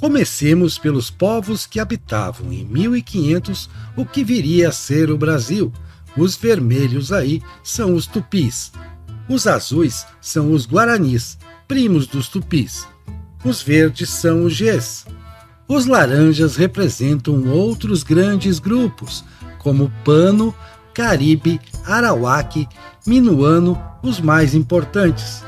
Comecemos pelos povos que habitavam em 1500 o que viria a ser o Brasil. Os vermelhos aí são os tupis. Os azuis são os guaranis, primos dos tupis. Os verdes são os gés. Os laranjas representam outros grandes grupos, como Pano, Caribe, Arawak, Minuano, os mais importantes.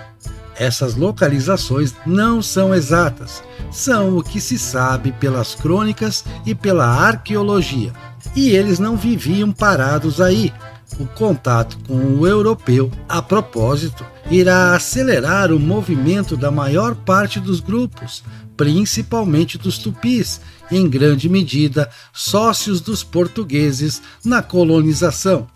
Essas localizações não são exatas, são o que se sabe pelas crônicas e pela arqueologia. E eles não viviam parados aí. O contato com o europeu, a propósito, irá acelerar o movimento da maior parte dos grupos, principalmente dos tupis, em grande medida sócios dos portugueses na colonização.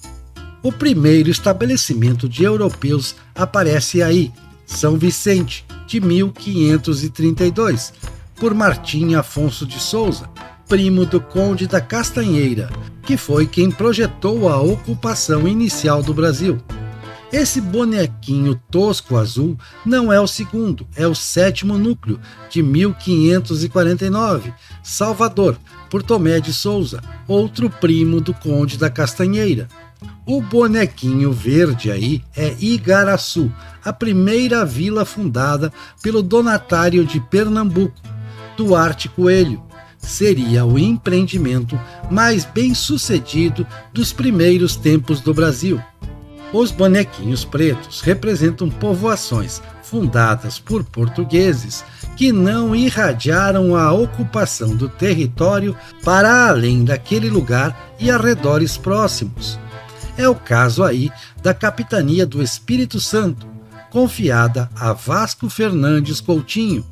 O primeiro estabelecimento de europeus aparece aí, São Vicente, de 1532, por Martim Afonso de Souza, primo do Conde da Castanheira, que foi quem projetou a ocupação inicial do Brasil. Esse bonequinho tosco azul não é o segundo, é o sétimo núcleo, de 1549, Salvador, por Tomé de Souza, outro primo do Conde da Castanheira. O bonequinho verde aí é Igaraçu, a primeira vila fundada pelo donatário de Pernambuco, Duarte Coelho. Seria o empreendimento mais bem sucedido dos primeiros tempos do Brasil. Os bonequinhos pretos representam povoações fundadas por portugueses que não irradiaram a ocupação do território para além daquele lugar e arredores próximos. É o caso aí da capitania do Espírito Santo, confiada a Vasco Fernandes Coutinho.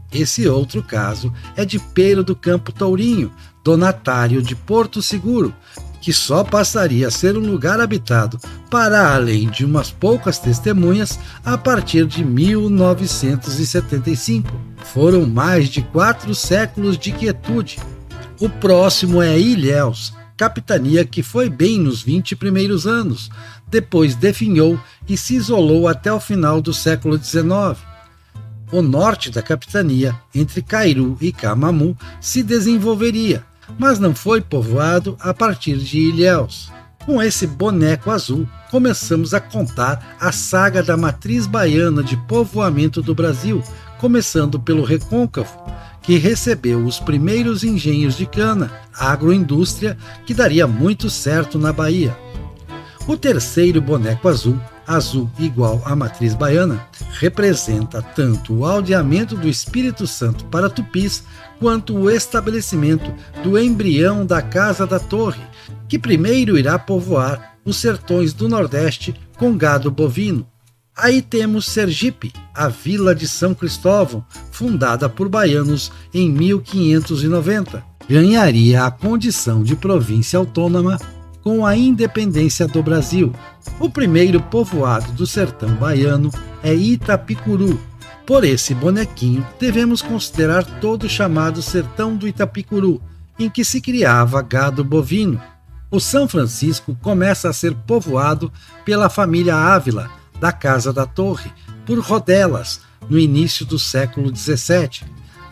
Esse outro caso é de Pero do Campo Tourinho, donatário de Porto Seguro, que só passaria a ser um lugar habitado, para além de umas poucas testemunhas, a partir de 1975. Foram mais de 4 séculos de quietude. O próximo é Ilhéus, capitania que foi bem nos 20 primeiros anos, depois definhou e se isolou até o final do século XIX. O norte da capitania, entre Cairu e Camamu, se desenvolveria, mas não foi povoado a partir de Ilhéus. Com esse boneco azul, começamos a contar a saga da matriz baiana de povoamento do Brasil, começando pelo Recôncavo, que recebeu os primeiros engenhos de cana, agroindústria que daria muito certo na Bahia. O terceiro boneco azul, azul igual à matriz baiana, representa tanto o aldeamento do Espírito Santo para tupis, quanto o estabelecimento do embrião da Casa da Torre, que primeiro irá povoar os sertões do Nordeste com gado bovino. Aí temos Sergipe, a vila de São Cristóvão, fundada por baianos em 1590. Ganharia a condição de província autônoma com a independência do Brasil. O primeiro povoado do sertão baiano é Itapicuru. Por esse bonequinho, devemos considerar todo o chamado Sertão do Itapicuru, em que se criava gado bovino. O São Francisco começa a ser povoado pela família Ávila, da Casa da Torre, por rodelas, no início do século XVII.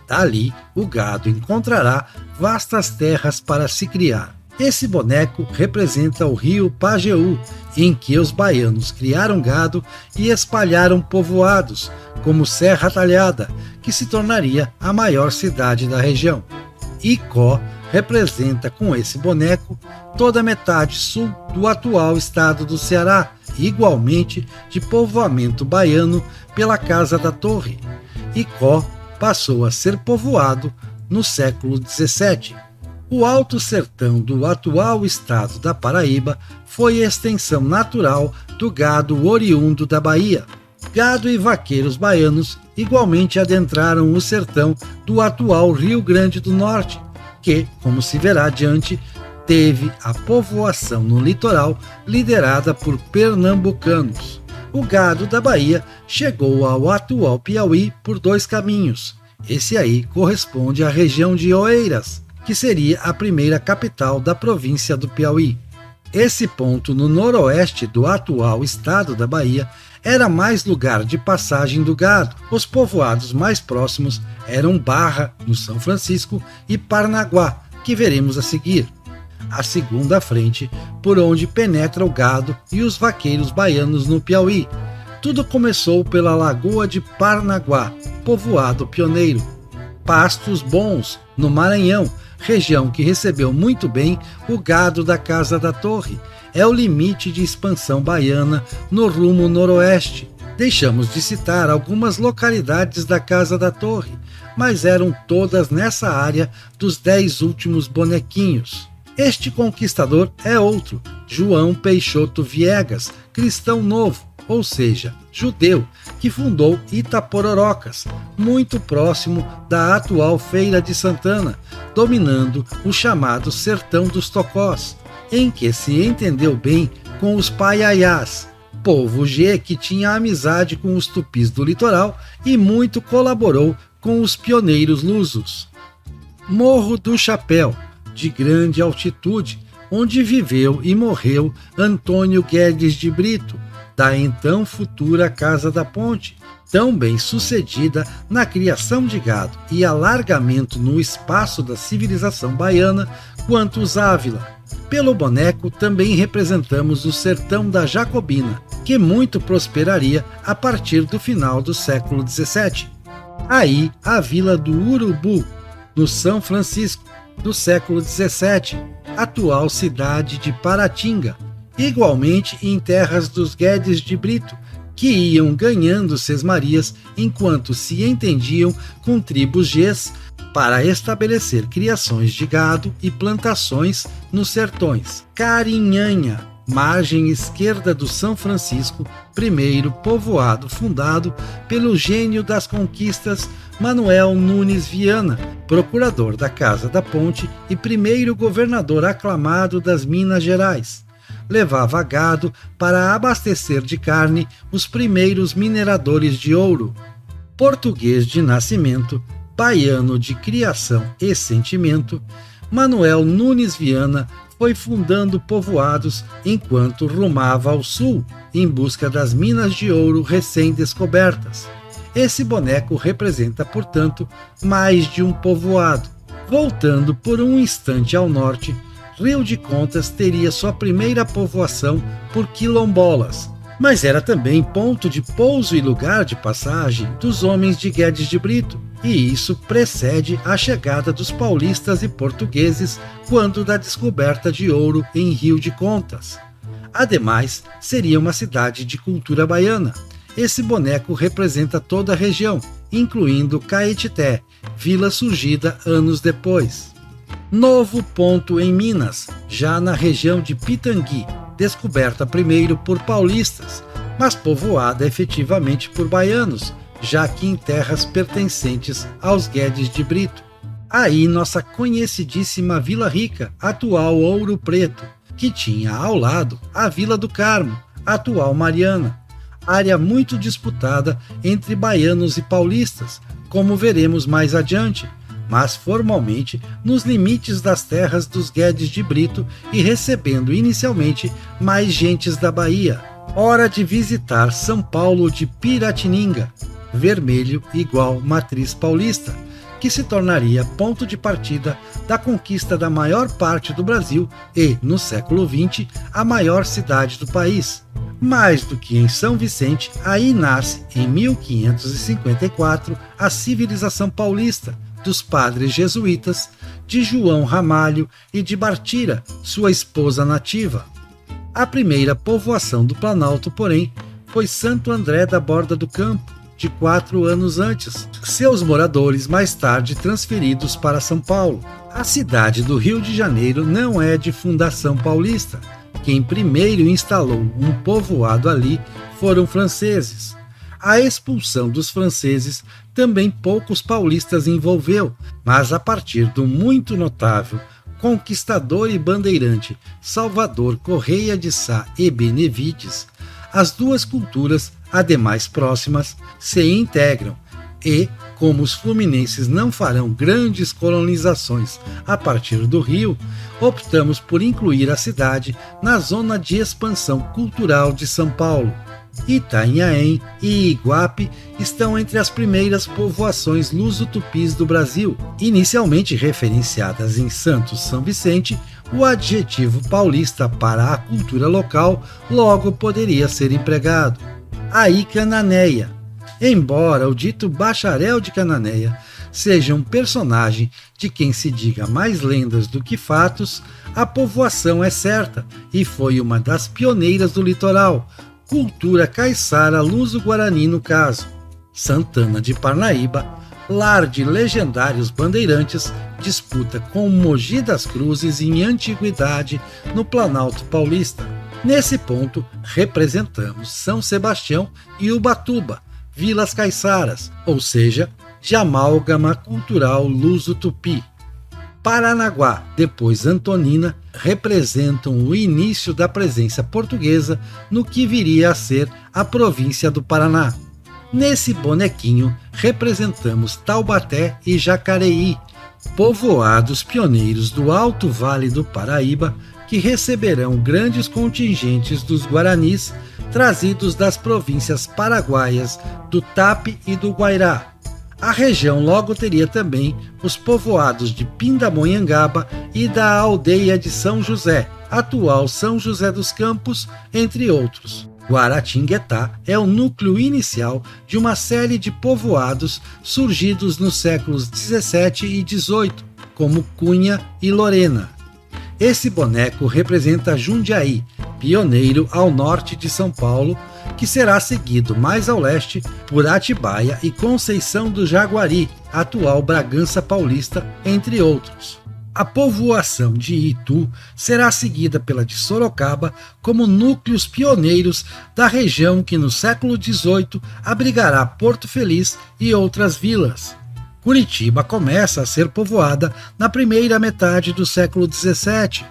Dali, o gado encontrará vastas terras para se criar. Esse boneco representa o rio Pajeú, em que os baianos criaram gado e espalharam povoados, como Serra Talhada, que se tornaria a maior cidade da região. Icó representa com esse boneco toda a metade sul do atual estado do Ceará, igualmente de povoamento baiano pela Casa da Torre. Icó passou a ser povoado no século XVII. O Alto Sertão do atual estado da Paraíba foi extensão natural do gado oriundo da Bahia. Gado e vaqueiros baianos igualmente adentraram o sertão do atual Rio Grande do Norte, que, como se verá adiante, teve a povoação no litoral liderada por pernambucanos. O gado da Bahia chegou ao atual Piauí por 2 caminhos. Esse aí corresponde à região de Oeiras, que seria a primeira capital da província do Piauí. Esse ponto no noroeste do atual estado da Bahia era mais lugar de passagem do gado. Os povoados mais próximos eram Barra, no São Francisco, e Parnaguá, que veremos a seguir. A segunda frente, por onde penetra o gado e os vaqueiros baianos no Piauí. Tudo começou pela Lagoa de Parnaguá, povoado pioneiro. Pastos Bons, no Maranhão, região que recebeu muito bem o gado da Casa da Torre. É o limite de expansão baiana no rumo noroeste. Deixamos de citar algumas localidades da Casa da Torre, mas eram todas nessa área dos 10 últimos bonequinhos. Este conquistador é outro, João Peixoto Viegas, cristão novo, ou seja, judeu, que fundou Itapororocas, muito próximo da atual Feira de Santana, dominando o chamado Sertão dos Tocós, em que se entendeu bem com os Paiaiás, povo G que tinha amizade com os tupis do litoral e muito colaborou com os pioneiros lusos. Morro do Chapéu, de grande altitude, onde viveu e morreu Antônio Guedes de Brito, da então futura Casa da Ponte, tão bem sucedida na criação de gado e alargamento no espaço da civilização baiana quanto os Ávila. Pelo boneco também representamos o sertão da Jacobina, que muito prosperaria a partir do final do século XVII. Aí a vila do Urubu, no São Francisco, do século XVII, atual cidade de Paratinga, igualmente em terras dos Guedes de Brito, que iam ganhando sesmarias enquanto se entendiam com tribos Gês para estabelecer criações de gado e plantações nos sertões. Carinhanha, margem esquerda do São Francisco, primeiro povoado fundado pelo gênio das conquistas Manuel Nunes Viana, procurador da Casa da Ponte e primeiro governador aclamado das Minas Gerais. Levava gado para abastecer de carne os primeiros mineradores de ouro. Português de nascimento, baiano de criação e sentimento, Manuel Nunes Viana foi fundando povoados enquanto rumava ao sul, em busca das minas de ouro recém-descobertas. Esse boneco representa, portanto, mais de um povoado. Voltando por um instante ao norte, Rio de Contas teria sua primeira povoação por quilombolas, mas era também ponto de pouso e lugar de passagem dos homens de Guedes de Brito, e isso precede a chegada dos paulistas e portugueses quando da descoberta de ouro em Rio de Contas. Ademais, seria uma cidade de cultura baiana. Esse boneco representa toda a região, incluindo Caetité, vila surgida anos depois. Novo ponto em Minas, já na região de Pitangui, descoberta primeiro por paulistas, mas povoada efetivamente por baianos, já que em terras pertencentes aos Guedes de Brito. Aí nossa conhecidíssima Vila Rica, atual Ouro Preto, que tinha ao lado a Vila do Carmo, atual Mariana, área muito disputada entre baianos e paulistas, como veremos mais adiante, mas formalmente nos limites das terras dos Guedes de Brito e recebendo inicialmente mais gentes da Bahia. Hora de visitar São Paulo de Piratininga, vermelho igual matriz paulista, que se tornaria ponto de partida da conquista da maior parte do Brasil e, no século XX, a maior cidade do país. Mais do que em São Vicente, aí nasce, em 1554, a civilização paulista, dos padres jesuítas, de João Ramalho e de Bartira, sua esposa nativa. A primeira povoação do Planalto, porém, foi Santo André da Borda do Campo, de 4 anos antes, seus moradores mais tarde transferidos para São Paulo. A cidade do Rio de Janeiro não é de fundação paulista. Quem primeiro instalou um povoado ali foram franceses. A expulsão dos franceses também poucos paulistas envolveu, mas a partir do muito notável conquistador e bandeirante Salvador Correia de Sá e Benevides, as duas culturas, ademais próximas, se integram e, como os fluminenses não farão grandes colonizações a partir do Rio, optamos por incluir a cidade na zona de expansão cultural de São Paulo. Itanhaém e Iguape estão entre as primeiras povoações luso-tupis do Brasil. Inicialmente referenciadas em Santos São Vicente, o adjetivo paulista para a cultura local logo poderia ser empregado. Aí Cananéia. Embora o dito bacharel de Cananéia seja um personagem de quem se diga mais lendas do que fatos, a povoação é certa e foi uma das pioneiras do litoral, cultura caiçara luso-guarani no caso. Santana de Parnaíba, lar de legendários bandeirantes, disputa com Mogi das Cruzes em antiguidade no Planalto Paulista. Nesse ponto, representamos São Sebastião e Ubatuba, vilas caiçaras, ou seja, de amálgama cultural luso-tupi. Paranaguá, depois Antonina, representam o início da presença portuguesa no que viria a ser a província do Paraná. Nesse bonequinho, representamos Taubaté e Jacareí, povoados pioneiros do Alto Vale do Paraíba, que receberão grandes contingentes dos guaranis, trazidos das províncias paraguaias do Tapi e do Guairá. A região logo teria também os povoados de Pindamonhangaba e da aldeia de São José, atual São José dos Campos, entre outros. Guaratinguetá é o núcleo inicial de uma série de povoados surgidos nos séculos 17 e 18, como Cunha e Lorena. Esse boneco representa Jundiaí, pioneiro ao norte de São Paulo, que será seguido mais ao leste por Atibaia e Conceição do Jaguari, atual Bragança Paulista, entre outros. A povoação de Itu será seguida pela de Sorocaba como núcleos pioneiros da região que no século XVIII abrigará Porto Feliz e outras vilas. Curitiba começa a ser povoada na primeira metade do século XVII.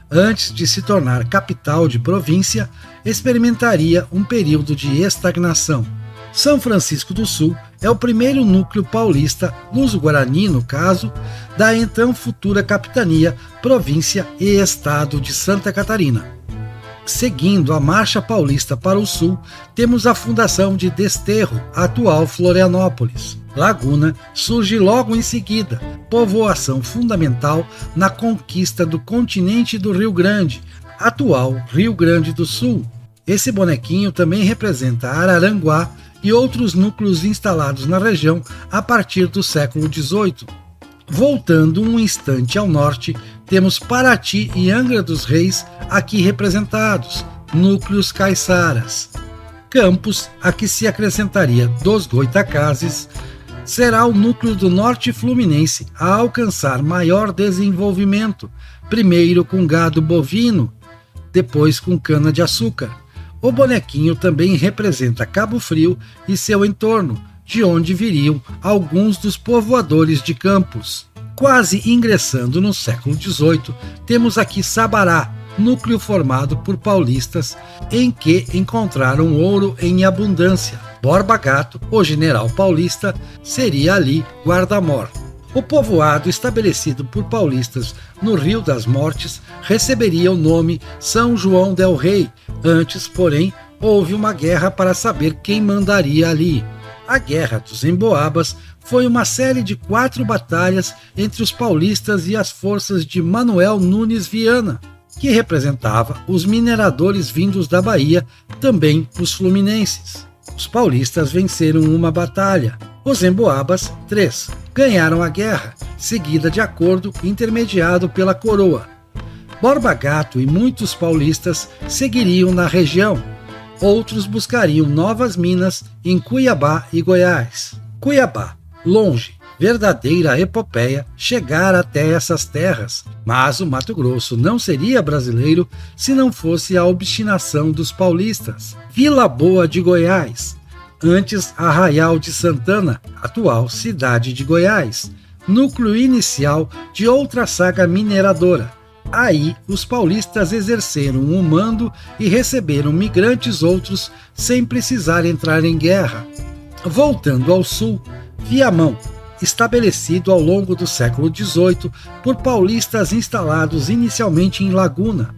Antes de se tornar capital de província, experimentaria um período de estagnação. São Francisco do Sul é o primeiro núcleo paulista, luso-guarani no caso, da então futura capitania, província e estado de Santa Catarina. Seguindo a marcha paulista para o sul, temos a fundação de Desterro, atual Florianópolis. Laguna surge logo em seguida, povoação fundamental na conquista do continente do Rio Grande, atual Rio Grande do Sul. Esse bonequinho também representa Araranguá e outros núcleos instalados na região a partir do século XVIII. Voltando um instante ao norte, temos Paraty e Angra dos Reis aqui representados, núcleos caiçaras. Campos, a que se acrescentaria dos Goitacazes, será o núcleo do norte fluminense a alcançar maior desenvolvimento, primeiro com gado bovino, depois com cana-de-açúcar. O bonequinho também representa Cabo Frio e seu entorno, de onde viriam alguns dos povoadores de Campos. Quase ingressando no século XVIII, temos aqui Sabará, núcleo formado por paulistas em que encontraram ouro em abundância. Borba Gato, o general paulista, seria ali guarda-mor. O povoado estabelecido por paulistas no Rio das Mortes receberia o nome São João del Rei. Antes, porém, houve uma guerra para saber quem mandaria ali. A Guerra dos Emboabas foi uma série de 4 batalhas entre os paulistas e as forças de Manuel Nunes Viana, que representava os mineradores vindos da Bahia, também os fluminenses. Os paulistas venceram uma batalha, os Emboabas 3. Ganharam a guerra, seguida de acordo intermediado pela coroa. Borba Gato e muitos paulistas seguiriam na região. Outros buscariam novas minas em Cuiabá e Goiás. Cuiabá, longe, verdadeira epopeia chegar até essas terras, mas o Mato Grosso não seria brasileiro se não fosse a obstinação dos paulistas. Vila Boa de Goiás, antes Arraial de Santana, atual cidade de Goiás, núcleo inicial de outra saga mineradora. Aí, os paulistas exerceram um mando e receberam migrantes outros sem precisar entrar em guerra. Voltando ao sul, Viamão, estabelecido ao longo do século XVIII por paulistas instalados inicialmente em Laguna.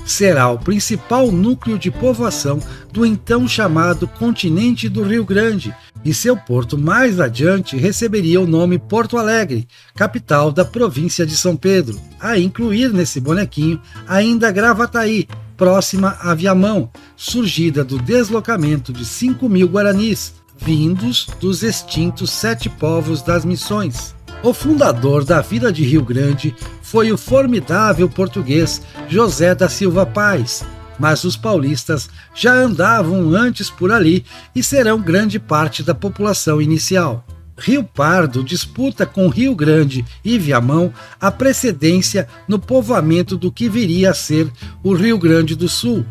será o principal núcleo de povoação do então chamado Continente do Rio Grande, e seu porto mais adiante receberia o nome Porto Alegre, capital da província de São Pedro, a incluir nesse bonequinho ainda Gravataí, próxima a Viamão, surgida do deslocamento de 5.000 guaranis, vindos dos extintos 7 povos das Missões. O fundador da vila de Rio Grande foi o formidável português José da Silva Paz, mas os paulistas já andavam antes por ali e serão grande parte da população inicial. Rio Pardo disputa com Rio Grande e Viamão a precedência no povoamento do que viria a ser o Rio Grande do Sul.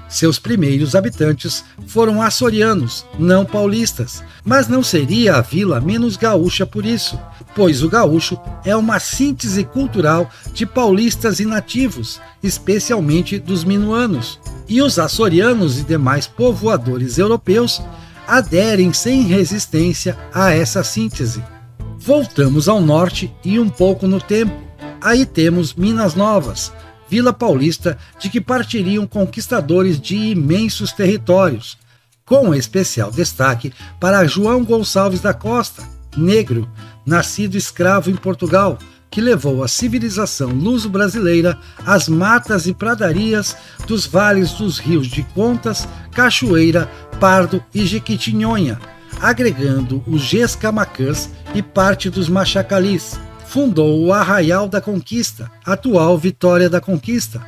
Seus primeiros habitantes foram açorianos, não paulistas, mas não seria a vila menos gaúcha por isso, pois o gaúcho é uma síntese cultural de paulistas e nativos, especialmente dos minuanos, e os açorianos e demais povoadores europeus aderem sem resistência a essa síntese. Voltamos ao norte e um pouco no tempo. Aí temos Minas Novas, vila paulista de que partiriam conquistadores de imensos territórios, com especial destaque para João Gonçalves da Costa, negro, nascido escravo em Portugal, que levou a civilização luso-brasileira às matas e pradarias dos vales dos rios de Contas, Cachoeira, Pardo e Jequitinhonha, agregando os Gescamacãs e parte dos Machacalis. Fundou o Arraial da Conquista, atual Vitória da Conquista,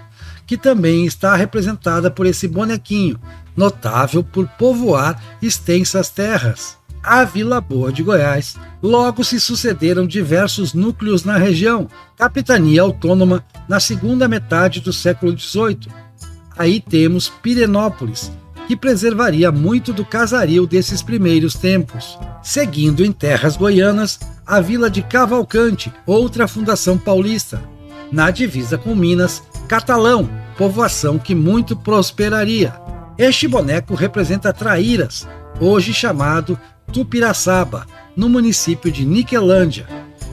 que também está representada por esse bonequinho, notável por povoar extensas terras. A Vila Boa de Goiás, logo se sucederam diversos núcleos na região, capitania autônoma na segunda metade do século XVIII. Aí temos Pirenópolis, que preservaria muito do casario desses primeiros tempos. Seguindo em terras goianas, a vila de Cavalcante, outra fundação paulista. Na divisa com Minas, Catalão, povoação que muito prosperaria. Este boneco representa Traíras, hoje chamado Tupiraçaba, no município de Niquelândia.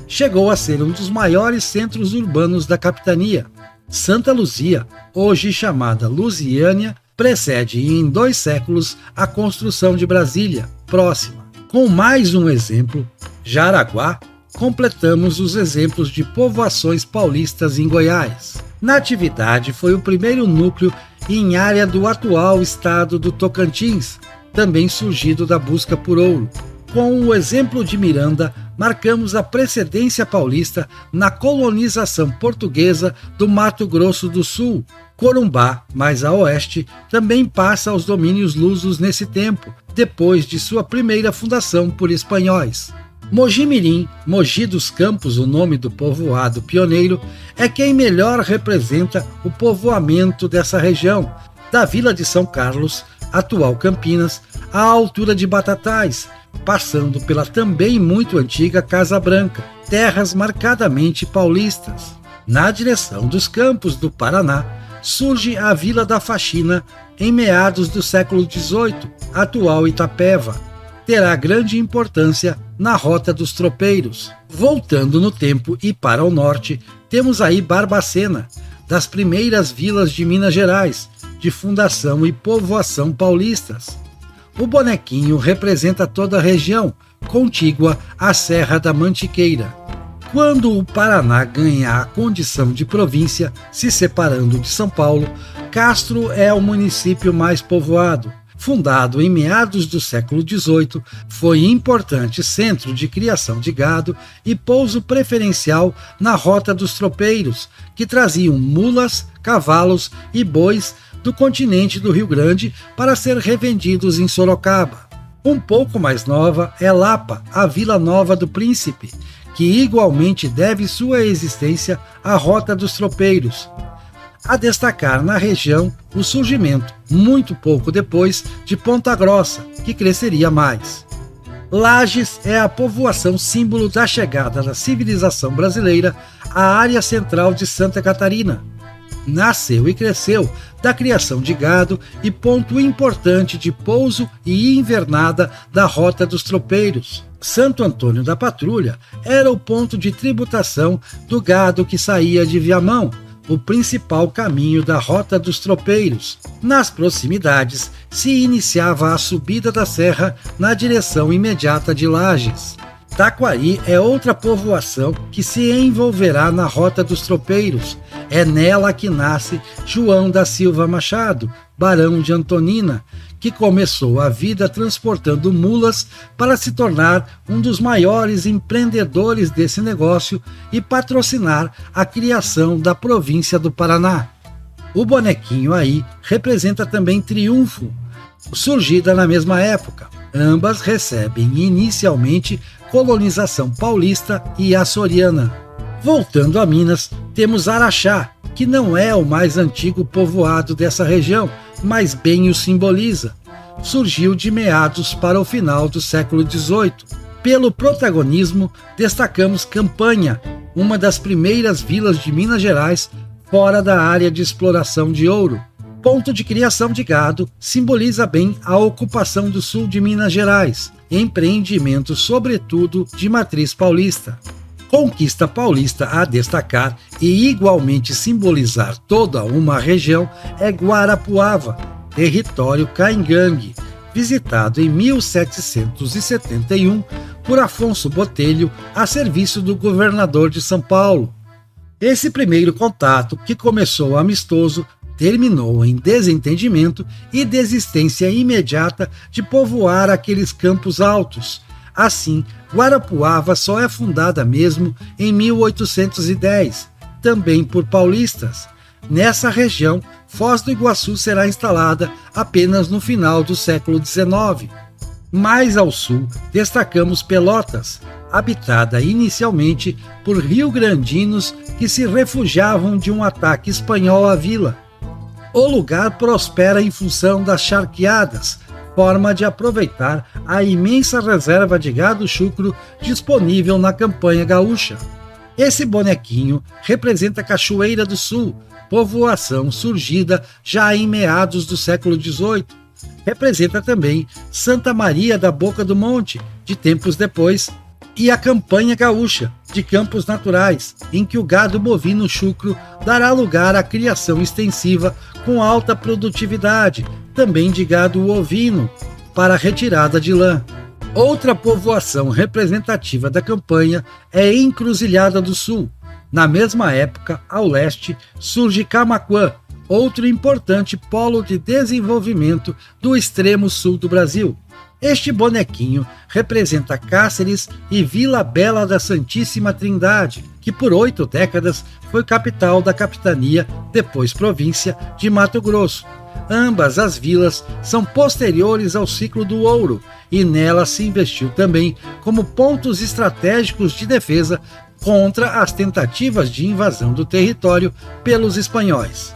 Chegou a ser um dos maiores centros urbanos da capitania. Santa Luzia, hoje chamada Lusiânia, precede em 2 séculos a construção de Brasília, próxima. Com mais um exemplo, Jaraguá, completamos os exemplos de povoações paulistas em Goiás. Natividade foi o primeiro núcleo em área do atual estado do Tocantins, também surgido da busca por ouro. Com o exemplo de Miranda, marcamos a precedência paulista na colonização portuguesa do Mato Grosso do Sul. Corumbá, mais a oeste, também passa aos domínios lusos nesse tempo, depois de sua primeira fundação por espanhóis. Mogi-mirim, Mogi dos Campos, o nome do povoado pioneiro, é quem melhor representa o povoamento dessa região, da vila de São Carlos, atual Campinas, à altura de Batatais, passando pela também muito antiga Casa Branca, terras marcadamente paulistas. Na direção dos Campos do Paraná, surge a Vila da Faxina em meados do século XVIII, atual Itapeva. Terá grande importância na Rota dos Tropeiros. Voltando no tempo e para o norte, temos aí Barbacena, das primeiras vilas de Minas Gerais, de fundação e povoação paulistas. O bonequinho representa toda a região, contígua à Serra da Mantiqueira. Quando o Paraná ganha a condição de província, se separando de São Paulo, Castro é o município mais povoado. Fundado em meados do século XVIII, foi importante centro de criação de gado e pouso preferencial na Rota dos Tropeiros, que traziam mulas, cavalos e bois do continente do Rio Grande para ser revendidos em Sorocaba. Um pouco mais nova é Lapa, a Vila Nova do Príncipe, que igualmente deve sua existência à Rota dos Tropeiros. A destacar na região o surgimento, muito pouco depois, de Ponta Grossa, que cresceria mais. Lages é a povoação símbolo da chegada da civilização brasileira à área central de Santa Catarina. Nasceu e cresceu da criação de gado e ponto importante de pouso e invernada da Rota dos Tropeiros. Santo Antônio da Patrulha era o ponto de tributação do gado que saía de Viamão, o principal caminho da Rota dos Tropeiros. Nas proximidades se iniciava a subida da serra na direção imediata de Lages. Taquari é outra povoação que se envolverá na Rota dos Tropeiros. É nela que nasce João da Silva Machado, barão de Antonina, que começou a vida transportando mulas para se tornar um dos maiores empreendedores desse negócio e patrocinar a criação da província do Paraná. O bonequinho aí representa também Triunfo, surgida na mesma época. Ambas recebem inicialmente colonização paulista e açoriana. Voltando a Minas, temos Araxá, que não é o mais antigo povoado dessa região, mas bem o simboliza. Surgiu de meados para o final do século XVIII. Pelo protagonismo, destacamos Campanha, uma das primeiras vilas de Minas Gerais fora da área de exploração de ouro. Ponto de criação de gado, simboliza bem a ocupação do sul de Minas Gerais, empreendimento sobretudo de matriz paulista. Conquista paulista a destacar e igualmente simbolizar toda uma região é Guarapuava, território caingangue, visitado em 1771 por Afonso Botelho a serviço do governador de São Paulo. Esse primeiro contato, que começou amistoso, terminou em desentendimento e desistência imediata de povoar aqueles campos altos. Assim, Guarapuava só é fundada mesmo em 1810, também por paulistas. Nessa região, Foz do Iguaçu será instalada apenas no final do século XIX. Mais ao sul, destacamos Pelotas, habitada inicialmente por rio-grandinos que se refugiavam de um ataque espanhol à vila. O lugar prospera em função das charqueadas, forma de aproveitar a imensa reserva de gado chucro disponível na campanha gaúcha. Esse bonequinho representa Cachoeira do Sul, povoação surgida já em meados do século XVIII. Representa também Santa Maria da Boca do Monte, de tempos depois, e a campanha gaúcha, de Campos Naturais, em que o gado bovino chucro dará lugar à criação extensiva com alta produtividade, também de gado ovino, para a retirada de lã. Outra povoação representativa da campanha é Encruzilhada do Sul. Na mesma época, ao leste, surge Camaquã, outro importante polo de desenvolvimento do extremo sul do Brasil. Este bonequinho representa Cáceres e Vila Bela da Santíssima Trindade, que por 8 décadas foi capital da capitania, depois província, de Mato Grosso. Ambas as vilas são posteriores ao ciclo do ouro e nelas se investiu também como pontos estratégicos de defesa contra as tentativas de invasão do território pelos espanhóis.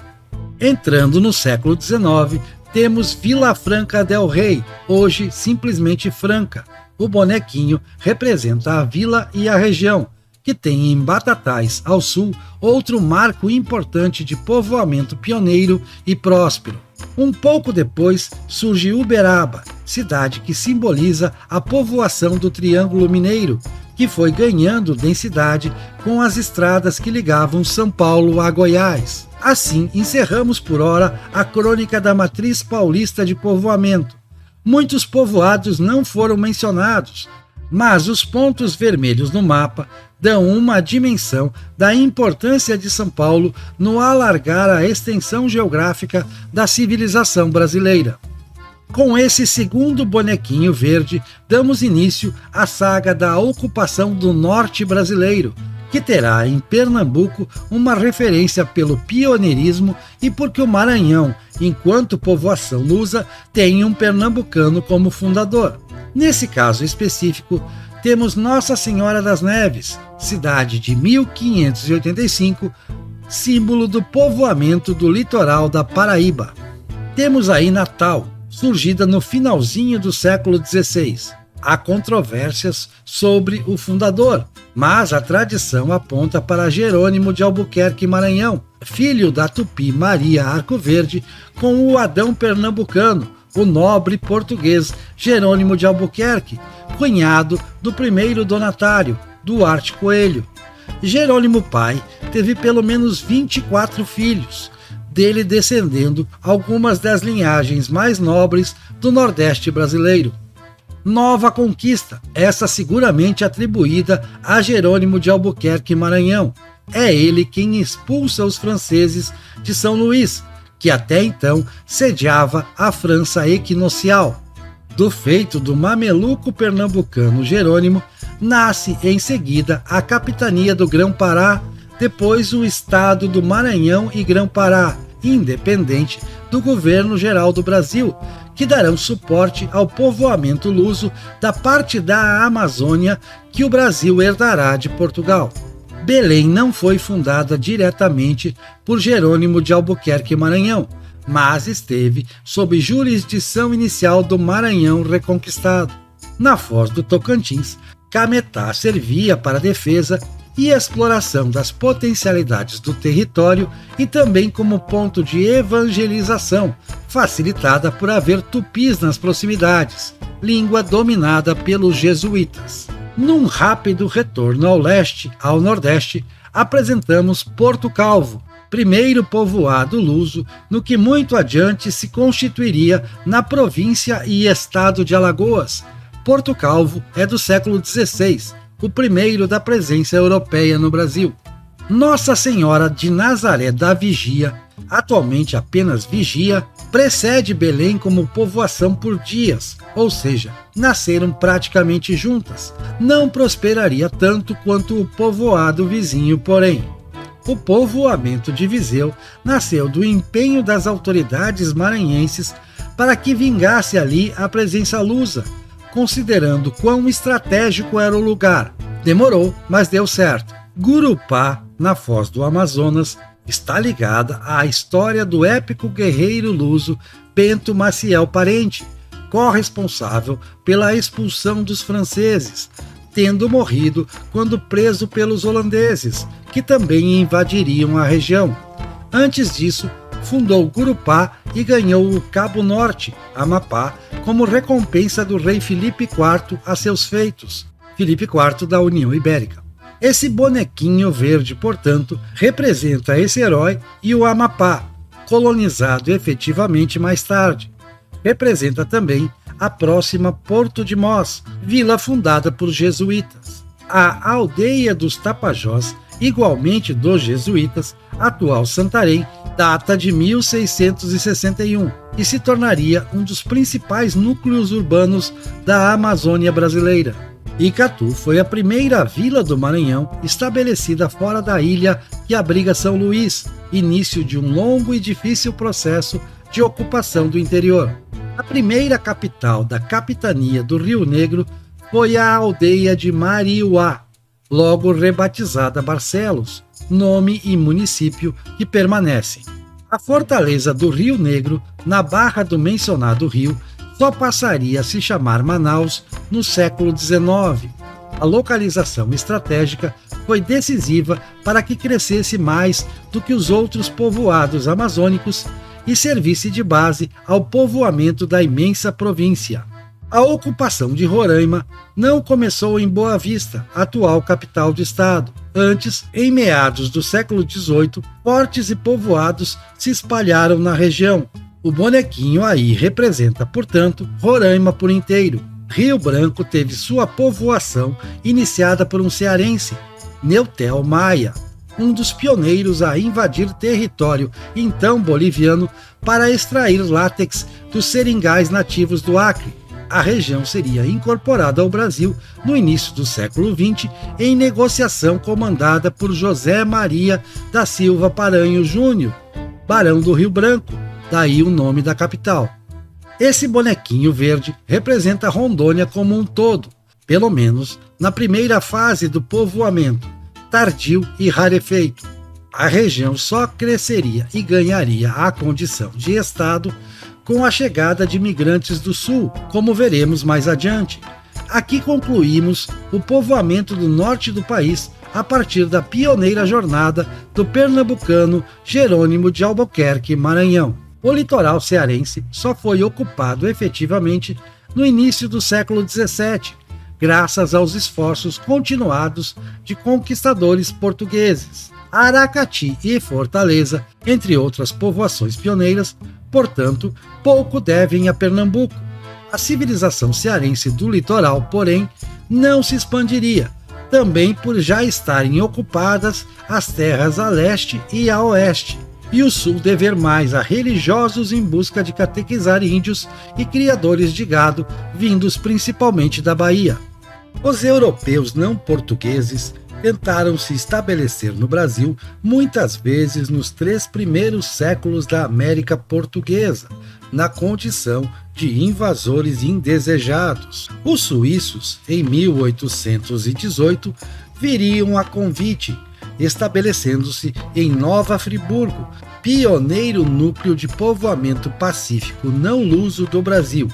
Entrando no século XIX, temos Vila Franca del Rei, hoje simplesmente Franca. O bonequinho representa a vila e a região, que tem em Batatais, ao sul, outro marco importante de povoamento pioneiro e próspero. Um pouco depois surge Uberaba, cidade que simboliza a povoação do Triângulo Mineiro, que foi ganhando densidade com as estradas que ligavam São Paulo a Goiás. Assim, encerramos por hora a crônica da matriz paulista de povoamento. Muitos povoados não foram mencionados, mas os pontos vermelhos no mapa dão uma dimensão da importância de São Paulo no alargar a extensão geográfica da civilização brasileira. Com esse segundo bonequinho verde, damos início à saga da ocupação do norte brasileiro, que terá em Pernambuco uma referência pelo pioneirismo e porque o Maranhão, enquanto povoação lusa, tem um pernambucano como fundador. Nesse caso específico, temos Nossa Senhora das Neves, cidade de 1585, símbolo do povoamento do litoral da Paraíba. Temos aí Natal, surgida no finalzinho do século XVI. Há controvérsias sobre o fundador, mas a tradição aponta para Jerônimo de Albuquerque Maranhão, filho da Tupi Maria Arcoverde, com o Adão pernambucano, o nobre português Jerônimo de Albuquerque, cunhado do primeiro donatário, Duarte Coelho. Jerônimo pai teve pelo menos 24 filhos, dele descendendo algumas das linhagens mais nobres do Nordeste brasileiro. Nova conquista, essa seguramente atribuída a Jerônimo de Albuquerque Maranhão. É ele quem expulsa os franceses de São Luís, que até então sediava a França equinocial. Do feito do mameluco pernambucano Jerônimo, nasce em seguida a capitania do Grão-Pará, depois o estado do Maranhão e Grão-Pará, independente do governo geral do Brasil, que darão suporte ao povoamento luso da parte da Amazônia que o Brasil herdará de Portugal. Belém não foi fundada diretamente por Jerônimo de Albuquerque Maranhão, mas esteve sob jurisdição inicial do Maranhão reconquistado. Na Foz do Tocantins, Cametá servia para a defesa e exploração das potencialidades do território e também como ponto de evangelização, facilitada por haver tupis nas proximidades, língua dominada pelos jesuítas. Num rápido retorno ao leste, ao nordeste, apresentamos Porto Calvo, primeiro povoado luso no que muito adiante se constituiria na província e estado de Alagoas. Porto Calvo é do século XVI, o primeiro da presença europeia no Brasil. Nossa Senhora de Nazaré da Vigia, atualmente apenas Vigia, precede Belém como povoação por dias, ou seja, nasceram praticamente juntas. Não prosperaria tanto quanto o povoado vizinho, porém. O povoamento de Viseu nasceu do empenho das autoridades maranhenses para que vingasse ali a presença lusa, considerando quão estratégico era o lugar. Demorou, mas deu certo. Gurupá, na Foz do Amazonas, está ligada à história do épico guerreiro luso Bento Maciel Parente, corresponsável pela expulsão dos franceses, tendo morrido quando preso pelos holandeses, que também invadiriam a região. Antes disso, fundou Gurupá e ganhou o Cabo Norte, Amapá, como recompensa do rei Filipe IV a seus feitos, Filipe IV da União Ibérica. Esse bonequinho verde, portanto, representa esse herói e o Amapá, colonizado efetivamente mais tarde. Representa também a próxima Porto de Mós, vila fundada por jesuítas. A aldeia dos Tapajós, igualmente dos jesuítas, atual Santarém, data de 1661 e se tornaria um dos principais núcleos urbanos da Amazônia brasileira. Icatu foi a primeira vila do Maranhão estabelecida fora da ilha que abriga São Luís, início de um longo e difícil processo de ocupação do interior. A primeira capital da capitania do Rio Negro foi a aldeia de Mariuá, logo rebatizada Barcelos, nome e município que permanecem. A fortaleza do Rio Negro, na barra do mencionado rio, só passaria a se chamar Manaus no século XIX. A localização estratégica foi decisiva para que crescesse mais do que os outros povoados amazônicos e servisse de base ao povoamento da imensa província. A ocupação de Roraima não começou em Boa Vista, atual capital do estado. Antes, em meados do século XVIII, fortes e povoados se espalharam na região. O bonequinho aí representa, portanto, Roraima por inteiro. Rio Branco teve sua povoação iniciada por um cearense, Neutel Maia, um dos pioneiros a invadir território então boliviano para extrair látex dos seringais nativos do Acre. A região seria incorporada ao Brasil no início do século XX em negociação comandada por José Maria da Silva Paranho Júnior, barão do Rio Branco, daí o nome da capital. Esse bonequinho verde representa Rondônia como um todo, pelo menos na primeira fase do povoamento, tardio e rarefeito. A região só cresceria e ganharia a condição de estado com a chegada de imigrantes do sul, como veremos mais adiante. Aqui concluímos o povoamento do norte do país a partir da pioneira jornada do pernambucano Jerônimo de Albuquerque Maranhão. O litoral cearense só foi ocupado efetivamente no início do século XVII, graças aos esforços continuados de conquistadores portugueses. Aracati e Fortaleza, entre outras povoações pioneiras, portanto, pouco devem a Pernambuco. A civilização cearense do litoral, porém, não se expandiria, também por já estarem ocupadas as terras a leste e a oeste, e o sul dever mais a religiosos em busca de catequizar índios e criadores de gado, vindos principalmente da Bahia. Os europeus não portugueses tentaram se estabelecer no Brasil muitas vezes nos 3 primeiros séculos da América Portuguesa, na condição de invasores indesejados. Os suíços, em 1818, viriam a convite, estabelecendo-se em Nova Friburgo, pioneiro núcleo de povoamento pacífico não luso do Brasil.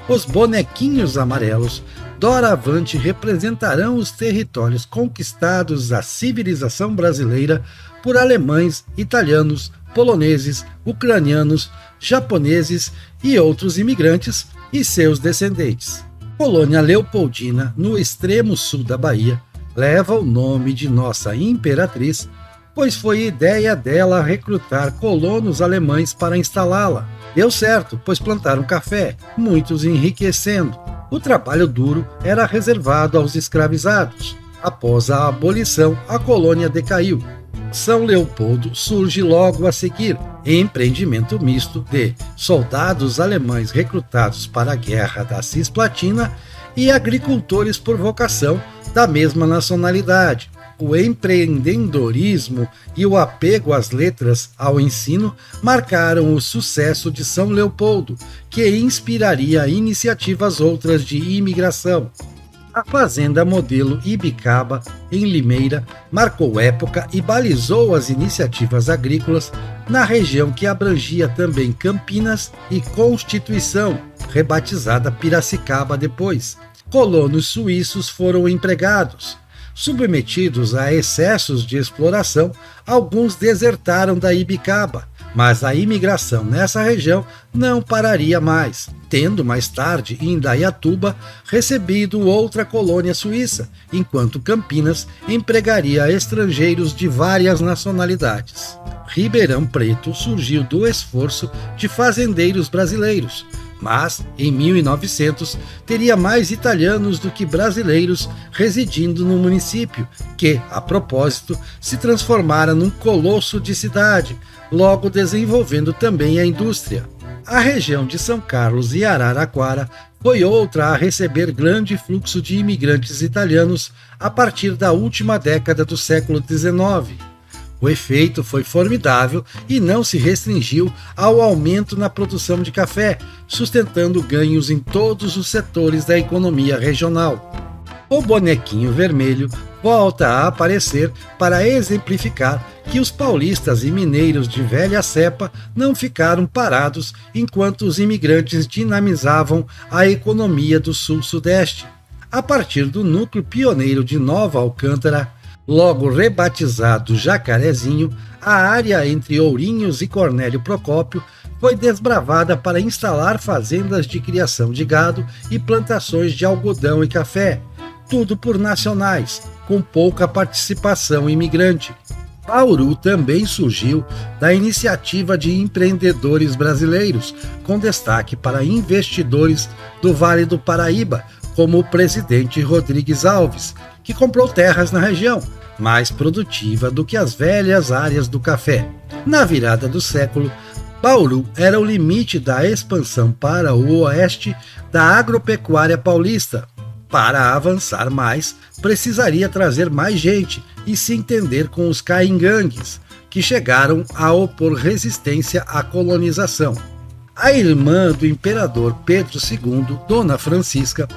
Os bonequinhos amarelos doravante representarão os territórios conquistados à civilização brasileira por alemães, italianos, poloneses, ucranianos, japoneses e outros imigrantes e seus descendentes. Colônia Leopoldina, no extremo sul da Bahia, leva o nome de nossa imperatriz, pois foi ideia dela recrutar colonos alemães para instalá-la. Deu certo, pois plantaram café, muitos enriquecendo. O trabalho duro era reservado aos escravizados. Após a abolição, a colônia decaiu. São Leopoldo surge logo a seguir, empreendimento misto de soldados alemães recrutados para a Guerra da Cisplatina e agricultores por vocação da mesma nacionalidade. O empreendedorismo e o apego às letras ao ensino marcaram o sucesso de São Leopoldo, que inspiraria iniciativas outras de imigração. A fazenda modelo Ibicaba, em Limeira, marcou época e balizou as iniciativas agrícolas na região que abrangia também Campinas e Constituição, rebatizada Piracicaba depois. Colonos suíços foram empregados. Submetidos a excessos de exploração, alguns desertaram da Ibicaba, mas a imigração nessa região não pararia mais, tendo mais tarde em Indaiatuba recebido outra colônia suíça, enquanto Campinas empregaria estrangeiros de várias nacionalidades. Ribeirão Preto surgiu do esforço de fazendeiros brasileiros, mas, em 1900, teria mais italianos do que brasileiros residindo no município, que, a propósito, se transformara num colosso de cidade, logo desenvolvendo também a indústria. A região de São Carlos e Araraquara foi outra a receber grande fluxo de imigrantes italianos a partir da última década do século XIX. O efeito foi formidável e não se restringiu ao aumento na produção de café, sustentando ganhos em todos os setores da economia regional. O bonequinho vermelho volta a aparecer para exemplificar que os paulistas e mineiros de velha cepa não ficaram parados enquanto os imigrantes dinamizavam a economia do sul-sudeste. A partir do núcleo pioneiro de Nova Alcântara, logo rebatizado Jacarezinho, a área entre Ourinhos e Cornélio Procópio foi desbravada para instalar fazendas de criação de gado e plantações de algodão e café, tudo por nacionais, com pouca participação imigrante. Bauru também surgiu da iniciativa de empreendedores brasileiros, com destaque para investidores do Vale do Paraíba, como o presidente Rodrigues Alves, que comprou terras na região, mais produtiva do que as velhas áreas do café. Na virada do século, Bauru era o limite da expansão para o oeste da agropecuária paulista. Para avançar mais, precisaria trazer mais gente e se entender com os caingangues, que chegaram a opor resistência à colonização. A irmã do imperador Pedro II, Dona Francisca,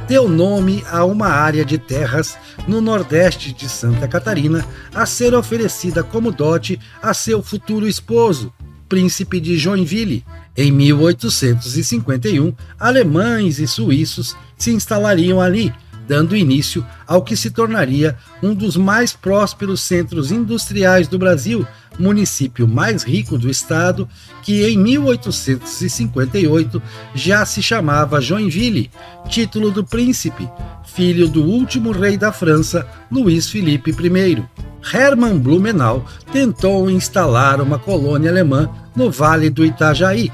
deu nome a uma área de terras no nordeste de Santa Catarina a ser oferecida como dote a seu futuro esposo, príncipe de Joinville. Em 1851, alemães e suíços se instalariam ali, dando início ao que se tornaria um dos mais prósperos centros industriais do Brasil, município mais rico do estado, que em 1858 já se chamava Joinville, título do príncipe, filho do último rei da França, Luís Felipe I. Hermann Blumenau tentou instalar uma colônia alemã no Vale do Itajaí.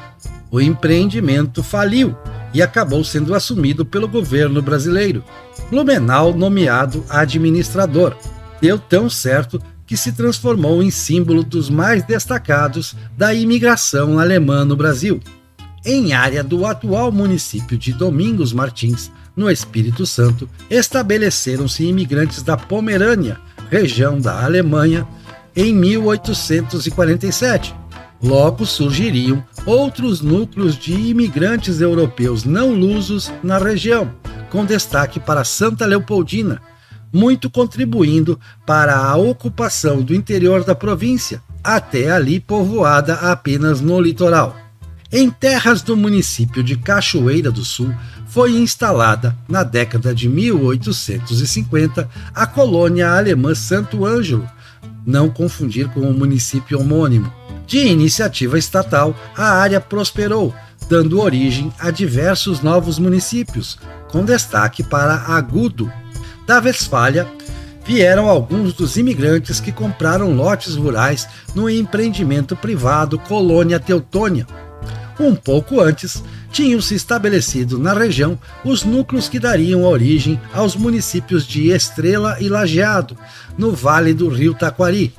O empreendimento faliu e acabou sendo assumido pelo governo brasileiro. Blumenau nomeado administrador. Deu tão certo que se transformou em símbolo dos mais destacados da imigração alemã no Brasil. Em área do atual município de Domingos Martins, no Espírito Santo, estabeleceram-se imigrantes da Pomerânia, região da Alemanha, em 1847. Logo surgiriam outros núcleos de imigrantes europeus não lusos na região, com destaque para Santa Leopoldina, muito contribuindo para a ocupação do interior da província, até ali povoada apenas no litoral. Em terras do município de Cachoeira do Sul, foi instalada, na década de 1850, a colônia alemã Santo Ângelo, não confundir com o município homônimo. De iniciativa estatal, a área prosperou, dando origem a diversos novos municípios, com destaque para Agudo. Da Westfália, vieram alguns dos imigrantes que compraram lotes rurais no empreendimento privado Colônia Teutônia. Um pouco antes, tinham se estabelecido na região os núcleos que dariam origem aos municípios de Estrela e Lajeado, no Vale do Rio Taquari.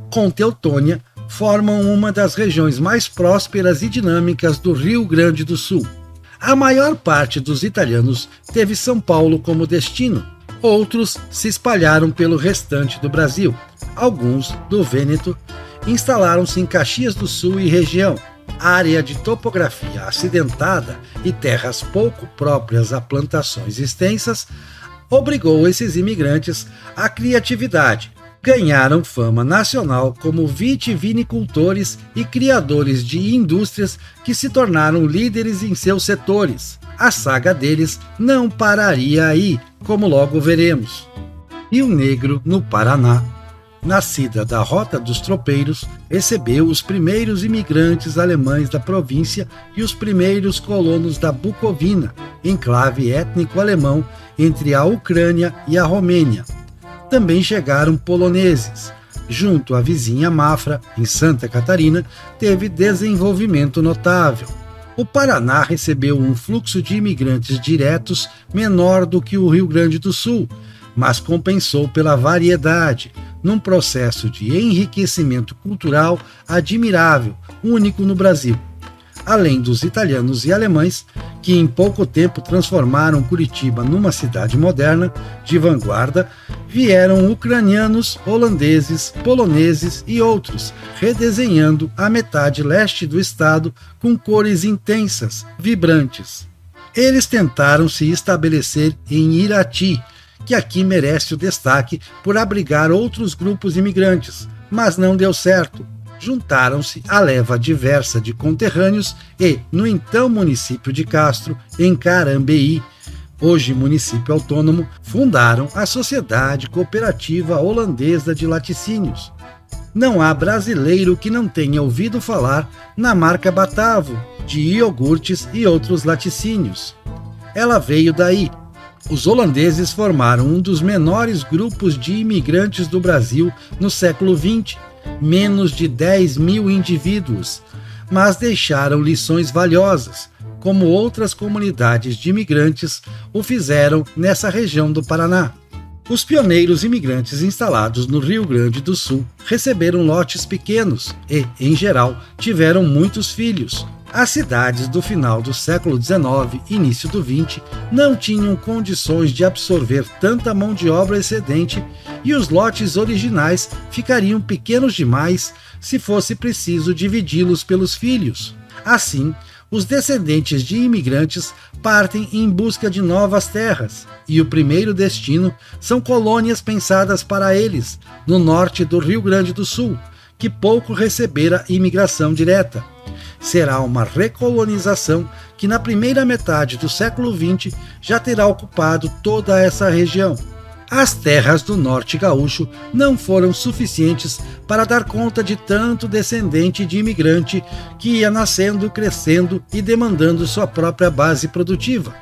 Com Teutônia, formam uma das regiões mais prósperas e dinâmicas do Rio Grande do Sul. A maior parte dos italianos teve São Paulo como destino. Outros se espalharam pelo restante do Brasil. Alguns, do Vêneto, instalaram-se em Caxias do Sul e região. Área de topografia acidentada e terras pouco próprias a plantações extensas obrigou esses imigrantes à criatividade. Ganharam fama nacional como vitivinicultores e criadores de indústrias que se tornaram líderes em seus setores. A saga deles não pararia aí, como logo veremos. Rio Negro, no Paraná, nascida da Rota dos Tropeiros, recebeu os primeiros imigrantes alemães da província e os primeiros colonos da Bucovina, enclave étnico-alemão entre a Ucrânia e a Romênia. Também chegaram poloneses. Junto à vizinha Mafra, em Santa Catarina, teve desenvolvimento notável. O Paraná recebeu um fluxo de imigrantes diretos menor do que o Rio Grande do Sul, mas compensou pela variedade, num processo de enriquecimento cultural admirável, único no Brasil. Além dos italianos e alemães, que em pouco tempo transformaram Curitiba numa cidade moderna, de vanguarda, vieram ucranianos, holandeses, poloneses e outros, redesenhando a metade leste do estado com cores intensas, vibrantes. Eles tentaram se estabelecer em Irati, que aqui merece o destaque por abrigar outros grupos imigrantes, mas não deu certo. Juntaram-se à leva diversa de conterrâneos e, no então município de Castro, em Carambeí, hoje município autônomo, fundaram a Sociedade Cooperativa Holandesa de Laticínios. Não há brasileiro que não tenha ouvido falar na marca Batavo, de iogurtes e outros laticínios. Ela veio daí. Os holandeses formaram um dos menores grupos de imigrantes do Brasil no século XX, menos de 10 mil indivíduos, mas deixaram lições valiosas, como outras comunidades de imigrantes o fizeram nessa região do Paraná. Os pioneiros imigrantes instalados no Rio Grande do Sul receberam lotes pequenos e, em geral, tiveram muitos filhos. As cidades do final do século XIX e início do XX não tinham condições de absorver tanta mão de obra excedente e os lotes originais ficariam pequenos demais se fosse preciso dividi-los pelos filhos. Assim, os descendentes de imigrantes partem em busca de novas terras, e o primeiro destino são colônias pensadas para eles, no norte do Rio Grande do Sul, que pouco recebera imigração direta. Será uma recolonização que na primeira metade do século XX já terá ocupado toda essa região. As terras do norte gaúcho não foram suficientes para dar conta de tanto descendente de imigrante que ia nascendo, crescendo e demandando sua própria base produtiva.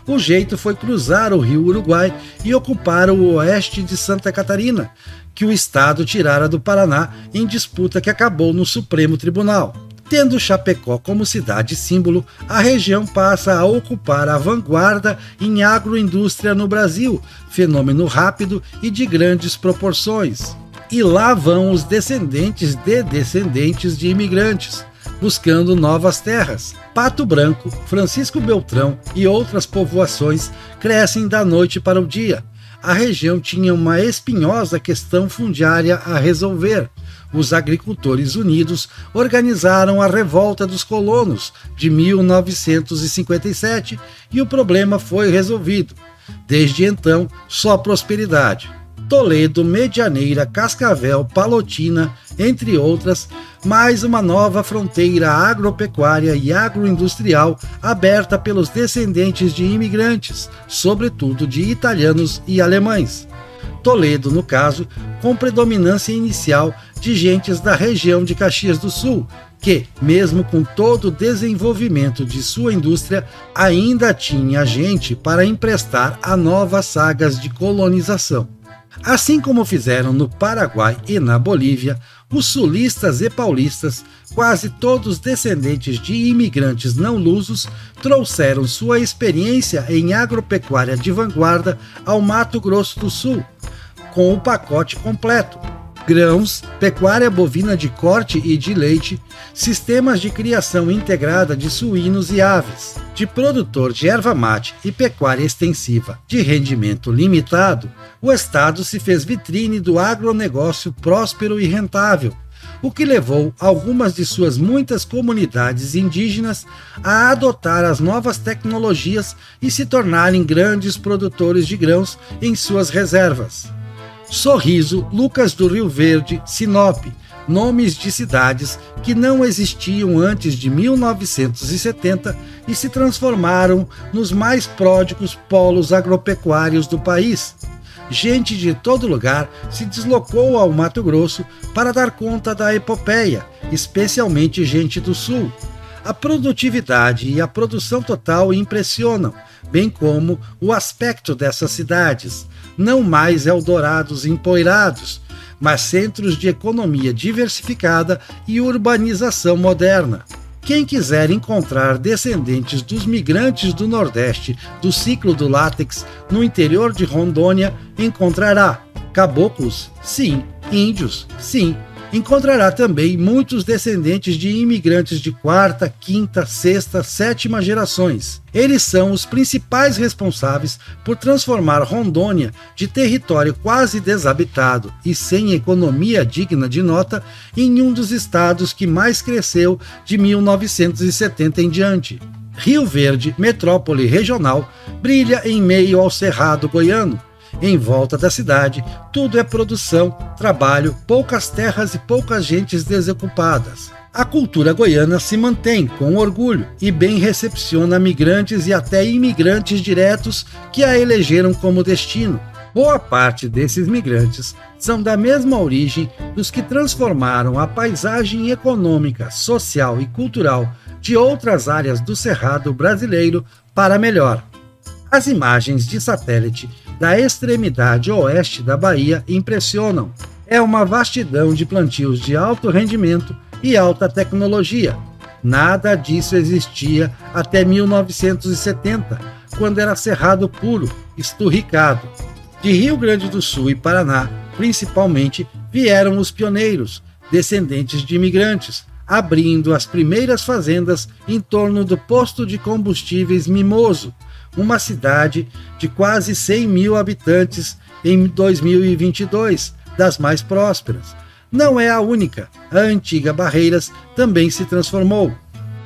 O jeito foi cruzar o rio Uruguai e ocupar o oeste de Santa Catarina, que o estado tirara do Paraná em disputa que acabou no Supremo Tribunal. Tendo Chapecó como cidade símbolo, a região passa a ocupar a vanguarda em agroindústria no Brasil, fenômeno rápido e de grandes proporções. E lá vão os descendentes de imigrantes, buscando novas terras. Pato Branco, Francisco Beltrão e outras povoações crescem da noite para o dia. A região tinha uma espinhosa questão fundiária a resolver. Os agricultores unidos organizaram a Revolta dos Colonos de 1957 e o problema foi resolvido. Desde então, só prosperidade. Toledo, Medianeira, Cascavel, Palotina, entre outras, mais uma nova fronteira agropecuária e agroindustrial aberta pelos descendentes de imigrantes, sobretudo de italianos e alemães. Toledo, no caso, com predominância inicial de gentes da região de Caxias do Sul, que, mesmo com todo o desenvolvimento de sua indústria, ainda tinha gente para emprestar a novas sagas de colonização. Assim como fizeram no Paraguai e na Bolívia, os sulistas e paulistas, quase todos descendentes de imigrantes não lusos, trouxeram sua experiência em agropecuária de vanguarda ao Mato Grosso do Sul, com o pacote completo: grãos, pecuária bovina de corte e de leite, sistemas de criação integrada de suínos e aves, de produtor de erva mate e pecuária extensiva de rendimento limitado. O Estado se fez vitrine do agronegócio próspero e rentável, o que levou algumas de suas muitas comunidades indígenas a adotar as novas tecnologias e se tornarem grandes produtores de grãos em suas reservas. Sorriso, Lucas do Rio Verde, Sinop, nomes de cidades que não existiam antes de 1970 e se transformaram nos mais pródigos polos agropecuários do país. Gente de todo lugar se deslocou ao Mato Grosso para dar conta da epopeia, especialmente gente do Sul. A produtividade e a produção total impressionam, bem como o aspecto dessas cidades, não mais Eldorados empoeirados, mas centros de economia diversificada e urbanização moderna. Quem quiser encontrar descendentes dos migrantes do Nordeste do ciclo do látex no interior de Rondônia, encontrará caboclos, sim, índios, sim. Encontrará também muitos descendentes de imigrantes de quarta, quinta, sexta, sétima gerações. Eles são os principais responsáveis por transformar Rondônia, de território quase desabitado e sem economia digna de nota, em um dos estados que mais cresceu de 1970 em diante. Rio Verde, metrópole regional, brilha em meio ao cerrado goiano. Em volta da cidade, tudo é produção, trabalho, poucas terras e poucas gentes desocupadas. A cultura goiana se mantém com orgulho e bem recepciona migrantes e até imigrantes diretos que a elegeram como destino. Boa parte desses migrantes são da mesma origem dos que transformaram a paisagem econômica, social e cultural de outras áreas do Cerrado brasileiro para melhor. As imagens de satélite da extremidade oeste da Bahia impressionam. É uma vastidão de plantios de alto rendimento e alta tecnologia. Nada disso existia até 1970, quando era cerrado puro, esturricado. De Rio Grande do Sul e Paraná, principalmente, vieram os pioneiros, descendentes de imigrantes, abrindo as primeiras fazendas em torno do posto de combustíveis Mimoso, uma cidade de quase 100 mil habitantes em 2022, das mais prósperas. Não é a única, a antiga Barreiras também se transformou.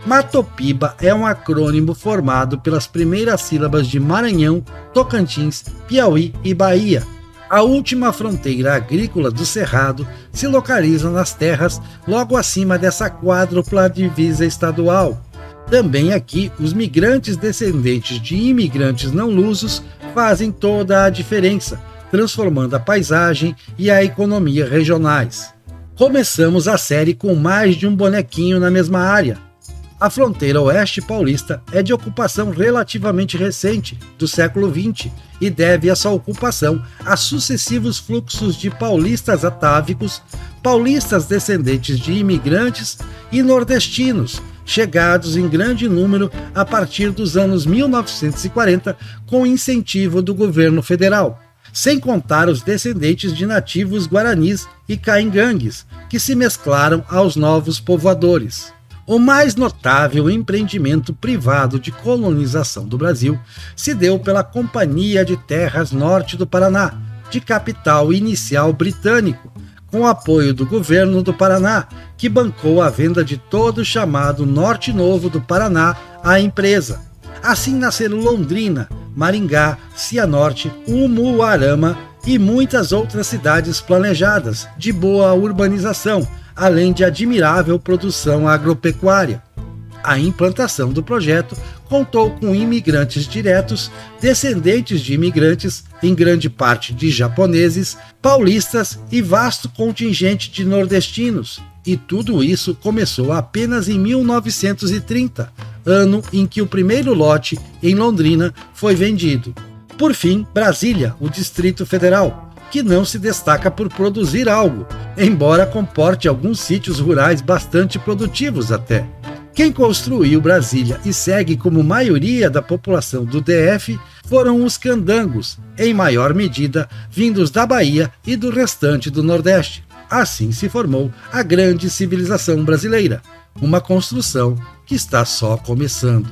Matopiba é um acrônimo formado pelas primeiras sílabas de Maranhão, Tocantins, Piauí e Bahia. A última fronteira agrícola do Cerrado se localiza nas terras logo acima dessa quádrupla divisa estadual. Também aqui, os migrantes descendentes de imigrantes não lusos fazem toda a diferença, transformando a paisagem e a economia regionais. Começamos a série com mais de um bonequinho na mesma área. A fronteira oeste paulista é de ocupação relativamente recente, do século XX, e deve essa ocupação a sucessivos fluxos de paulistas atávicos, paulistas descendentes de imigrantes e nordestinos, chegados em grande número a partir dos anos 1940 com incentivo do governo federal, sem contar os descendentes de nativos guaranis e caingangues, que se mesclaram aos novos povoadores. O mais notável empreendimento privado de colonização do Brasil se deu pela Companhia de Terras Norte do Paraná, de capital inicial britânico, com apoio do governo do Paraná, que bancou a venda de todo o chamado Norte Novo do Paraná à empresa. Assim nasceram Londrina, Maringá, Cianorte, Umuarama e muitas outras cidades planejadas, de boa urbanização, além de admirável produção agropecuária. A implantação do projeto contou com imigrantes diretos, descendentes de imigrantes, em grande parte de japoneses, paulistas e vasto contingente de nordestinos. E tudo isso começou apenas em 1930, ano em que o primeiro lote em Londrina foi vendido. Por fim, Brasília, o Distrito Federal, que não se destaca por produzir algo, embora comporte alguns sítios rurais bastante produtivos até. Quem construiu Brasília e segue como maioria da população do DF foram os candangos, em maior medida vindos da Bahia e do restante do Nordeste. Assim se formou a grande civilização brasileira, uma construção que está só começando.